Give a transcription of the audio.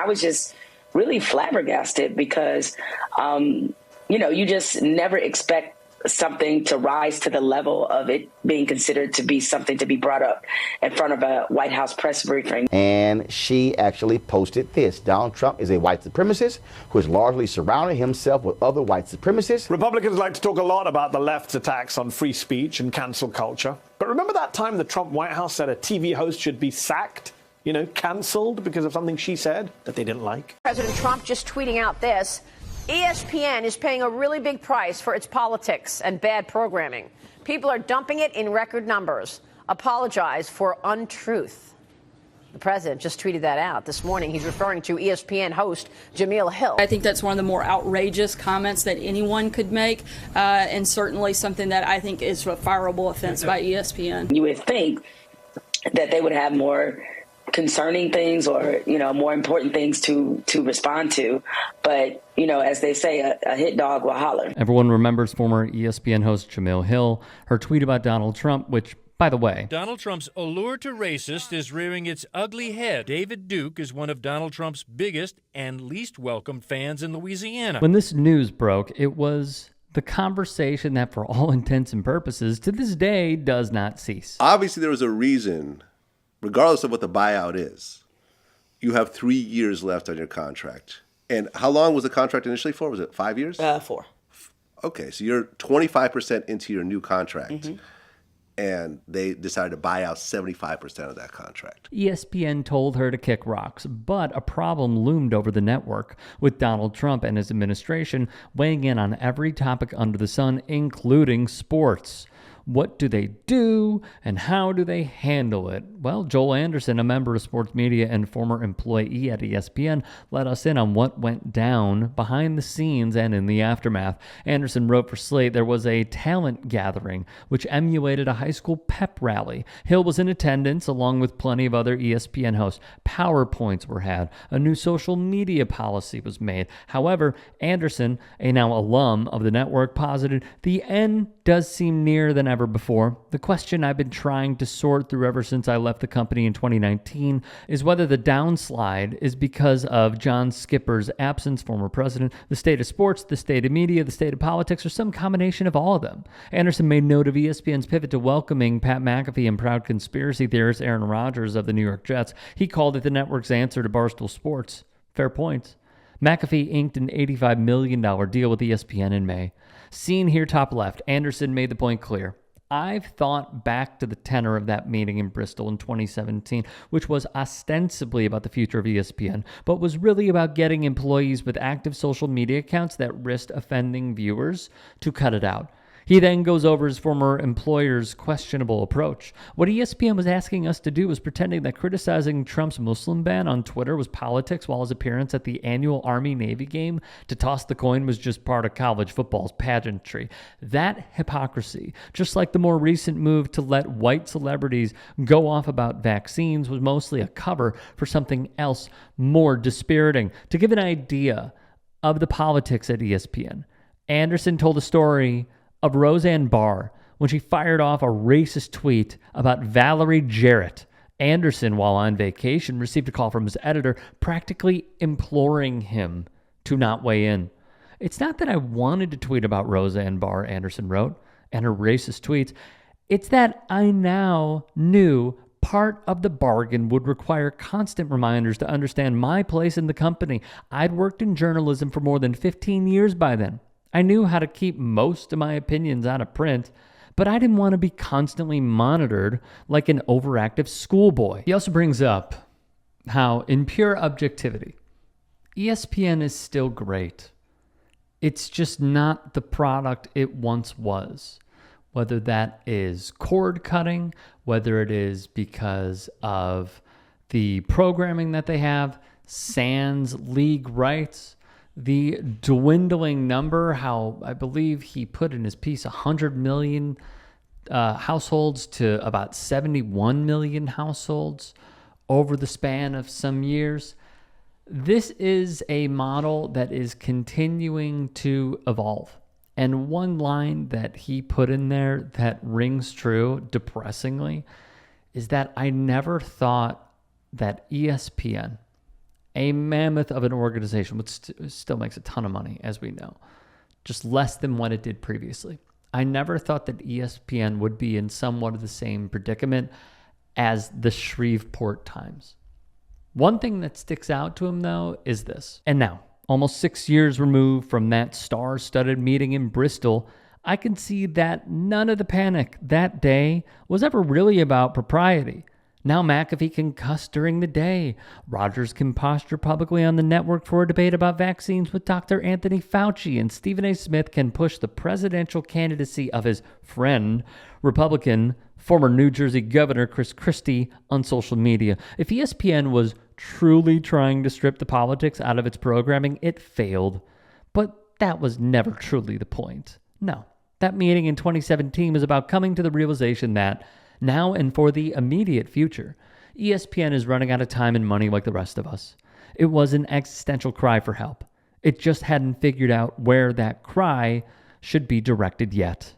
I was just really flabbergasted because, you just never expect something to rise to the level of it being considered to be something to be brought up in front of a White House press briefing. And she actually posted this. Donald Trump is a white supremacist who has largely surrounded himself with other white supremacists. Republicans like to talk a lot about the left's attacks on free speech and cancel culture. But remember that time the Trump White House said a TV host should be sacked? Cancelled because of something she said that they didn't like? President Trump just tweeting out this. ESPN is paying a really big price for its politics and bad programming. People are dumping it in record numbers. Apologize for untruth. The president just tweeted that out this morning. He's referring to ESPN host Jamil Hill. I think that's one of the more outrageous comments that anyone could make, and certainly something that I think is a fireable offense by ESPN. You would think that they would have more concerning things or, more important things to respond to. But, as they say, a hit dog will holler. Everyone remembers former ESPN host Jamil Hill, her tweet about Donald Trump, which, by the way, Donald Trump's allure to racist is rearing its ugly head. David Duke is one of Donald Trump's biggest and least welcomed fans in Louisiana. When this news broke, it was the conversation that, for all intents and purposes, to this day does not cease. Obviously, there was a reason, regardless of what the buyout is, you have 3 years left on your contract. And how long was the contract initially for? Was it 5 years? 4. Okay, so you're 25% into your new contract, and they decided to buy out 75% of that contract. ESPN told her to kick rocks, but a problem loomed over the network, with Donald Trump and his administration weighing in on every topic under the sun, including sports. What do they do, and how do they handle it? Well, Joel Anderson, a member of sports media and former employee at ESPN, let us in on what went down behind the scenes and in the aftermath. Anderson wrote for Slate there was a talent gathering, which emulated a high school pep rally. Hill was in attendance, along with plenty of other ESPN hosts. PowerPoints were had. A new social media policy was made. However, Anderson, a now alum of the network, posited the end does seem nearer than ever before. The question I've been trying to sort through ever since I left the company in 2019 is whether the downslide is because of John Skipper's absence, former president, the state of sports, the state of media, the state of politics, or some combination of all of them. Anderson made note of ESPN's pivot to welcoming Pat McAfee and proud conspiracy theorist Aaron Rodgers of the New York Jets. He called it the network's answer to Barstool Sports. Fair points. McAfee inked an $85 million deal with ESPN in May. Seen here top left, Anderson made the point clear. I've thought back to the tenor of that meeting in Bristol in 2017, which was ostensibly about the future of ESPN, but was really about getting employees with active social media accounts that risked offending viewers to cut it out. He then goes over his former employer's questionable approach. What ESPN was asking us to do was pretending that criticizing Trump's Muslim ban on Twitter was politics, while his appearance at the annual Army-Navy game to toss the coin was just part of college football's pageantry. That hypocrisy, just like the more recent move to let white celebrities go off about vaccines, was mostly a cover for something else more dispiriting. To give an idea of the politics at ESPN, Anderson told a story of Roseanne Barr when she fired off a racist tweet about Valerie Jarrett. Anderson, while on vacation, received a call from his editor practically imploring him to not weigh in. It's not that I wanted to tweet about Roseanne Barr, Anderson wrote, and her racist tweets. It's that I now knew part of the bargain would require constant reminders to understand my place in the company. I'd worked in journalism for more than 15 years by then. I knew how to keep most of my opinions out of print, but I didn't want to be constantly monitored like an overactive schoolboy. He also brings up how, in pure objectivity, ESPN is still great. It's just not the product it once was. Whether that is cord cutting, whether it is because of the programming that they have, sans league rights, the dwindling number, how I believe he put in his piece 100 million households to about 71 million households over the span of some years. This is a model that is continuing to evolve. And one line that he put in there that rings true, depressingly, is that I never thought that ESPN A mammoth of an organization, which still makes a ton of money, as we know. Just less than what it did previously. I never thought that ESPN would be in somewhat of the same predicament as the Shreveport Times. One thing that sticks out to him, though, is this. And now, almost 6 years removed from that star-studded meeting in Bristol, I can see that none of the panic that day was ever really about propriety. Now McAfee can cuss during the day. Rogers can posture publicly on the network for a debate about vaccines with Dr. Anthony Fauci, and Stephen A. Smith can push the presidential candidacy of his friend, Republican, former New Jersey Governor Chris Christie, on social media. If ESPN was truly trying to strip the politics out of its programming, it failed. But that was never truly the point. No, that meeting in 2017 was about coming to the realization that now and for the immediate future, ESPN is running out of time and money like the rest of us. It was an existential cry for help. It just hadn't figured out where that cry should be directed yet.